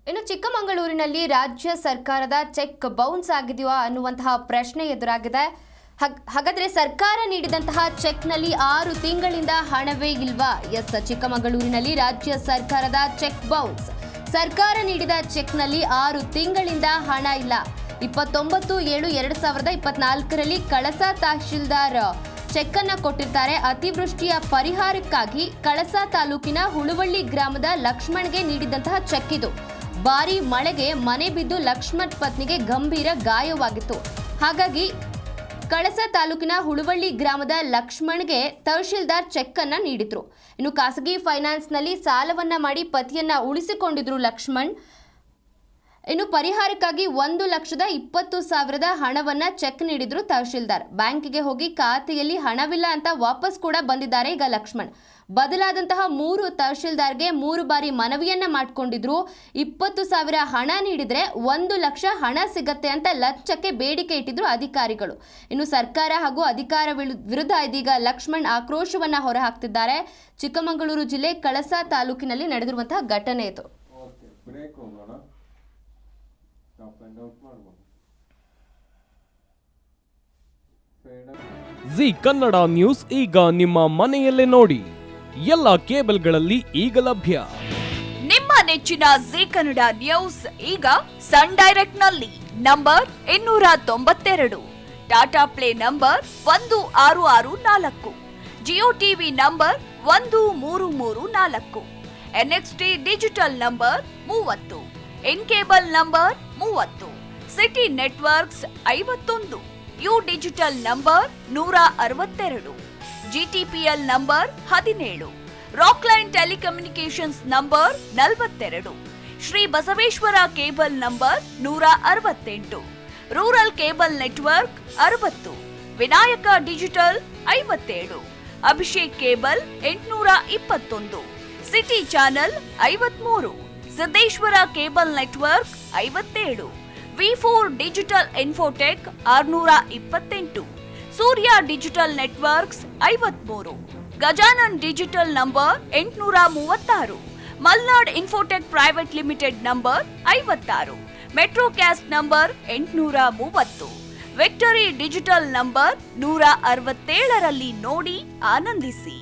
ಇನ್ನು ಚಿಕ್ಕಮಗಳೂರಿನಲ್ಲಿ ರಾಜ್ಯ ಸರ್ಕಾರದ ಚೆಕ್ ಬೌನ್ಸ್ ಆಗಿದೆಯೋ ಅನ್ನುವಂತಹ ಪ್ರಶ್ನೆ ಎದುರಾಗಿದೆ. ಹಾಗಾದ್ರೆ ಸರ್ಕಾರ ನೀಡಿದಂತಹ ಚೆಕ್ನಲ್ಲಿ 6 ತಿಂಗಳಿಂದ ಹಣವೇ ಇಲ್ವಾ? ಎಸ್, ಚಿಕ್ಕಮಗಳೂರಿನಲ್ಲಿ ರಾಜ್ಯ ಸರ್ಕಾರದ ಚೆಕ್ ಬೌನ್ಸ್. ಸರ್ಕಾರ ನೀಡಿದ ಚೆಕ್ನಲ್ಲಿ 6 ತಿಂಗಳಿಂದ ಹಣ ಇಲ್ಲ. 29/7/2024ರಲ್ಲಿ ಕಳಸ ತಹಶೀಲ್ದಾರ್ ಚೆಕ್ ಅನ್ನ ಕೊಟ್ಟಿರ್ತಾರೆ. ಅತಿವೃಷ್ಟಿಯ ಪರಿಹಾರಕ್ಕಾಗಿ ಕಳಸ ತಾಲೂಕಿನ ಹುಳುವಳ್ಳಿ ಗ್ರಾಮದ ಲಕ್ಷ್ಮಣ್ಗೆ ನೀಡಿದಂತಹ ಚೆಕ್ ಇದು. ಭಾರೀ ಮಳೆಗೆ ಮನೆ ಬಿದ್ದು ಲಕ್ಷ್ಮಣ್ ಪತ್ನಿಗೆ ಗಂಭೀರ ಗಾಯವಾಗಿತ್ತು. ಹಾಗಾಗಿ ಕಳಸ ತಾಲೂಕಿನ ಹುಳುವಳ್ಳಿ ಗ್ರಾಮದ ಲಕ್ಷ್ಮಣ್ಗೆ ತಹಶೀಲ್ದಾರ್ ಚೆಕ್ ಅನ್ನ ನೀಡಿದ್ರು. ಇನ್ನು ಖಾಸಗಿ ಫೈನಾನ್ಸ್ನಲ್ಲಿ ಸಾಲವನ್ನ ಮಾಡಿ ಪತಿಯನ್ನ ಉಳಿಸಿಕೊಂಡಿದ್ರು ಲಕ್ಷ್ಮಣ್. ಇನ್ನು ಪರಿಹಾರಕ್ಕಾಗಿ 1,20,000 ಹಣವನ್ನ ಚೆಕ್ ನೀಡಿದ್ರು ತಹಶೀಲ್ದಾರ್. ಬ್ಯಾಂಕಿಗೆ ಹೋಗಿ ಖಾತೆಯಲ್ಲಿ ಹಣವಿಲ್ಲ ಅಂತ ವಾಪಸ್ ಕೂಡ ಬಂದಿದ್ದಾರೆ ಈಗ ಲಕ್ಷ್ಮಣ್. ಬದಲಾದಂತಹ 3 ತಹಶೀಲ್ದಾರ್ಗೆ 3 ಬಾರಿ ಮನವಿಯನ್ನ ಮಾಡಿಕೊಂಡಿದ್ರು. 20,000 ಹಣ ನೀಡಿದ್ರೆ 1 ಲಕ್ಷ ಹಣ ಸಿಗತ್ತೆ ಅಂತ ಲಂಚಕ್ಕೆ ಬೇಡಿಕೆ ಇಟ್ಟಿದ್ರು ಅಧಿಕಾರಿಗಳು. ಇನ್ನು ಸರ್ಕಾರ ಹಾಗೂ ಅಧಿಕಾರ ವಿರುದ್ಧ ಇದೀಗ ಲಕ್ಷ್ಮಣ್ ಆಕ್ರೋಶವನ್ನ ಹೊರಹಾಕ್ತಿದ್ದಾರೆ. ಚಿಕ್ಕಮಗಳೂರು ಜಿಲ್ಲೆ ಕಳಸ ತಾಲೂಕಿನಲ್ಲಿ ನಡೆದಿರುವಂತಹ ಘಟನೆ ಇದು. ಜಿ ಕನ್ನಡ ನ್ಯೂಸ್ ಈಗ ನಿಮ್ಮ ಮನೆಯಲ್ಲೇ ನೋಡಿ. ಎಲ್ಲ ಕೇಬಲ್ಗಳಲ್ಲಿ ಈಗ ಲಭ್ಯ. ನಿಮ್ಮ ನೆಚ್ಚಿನ ಜಿ ಕನ್ನಡ ನ್ಯೂಸ್ ಈಗ ಸನ್ ಡೈರೆಕ್ಟ್ ನಲ್ಲಿ number 292, Tata play number 1664, Jio TV number 1334, NXT digital number 30, N cable number 30, city networks 51, U digital number 162, GTPL number 17, Rockline telecommunications number 42, Shri Basaveshwara cable number 168, rural cable network 60, Vinayaka digital 57, Abhishek cable 821, city channel 53, Siddeshwara cable network 57, V4 digital Infotech 628, ಸೂರ್ಯ digital networks 53, Gajanan digital number 836, Malnad infotech private limited number 56, metro cast number 830, victory digital number 167ರಲ್ಲಿ ನೋಡಿ ಆನಂದಿಸಿ.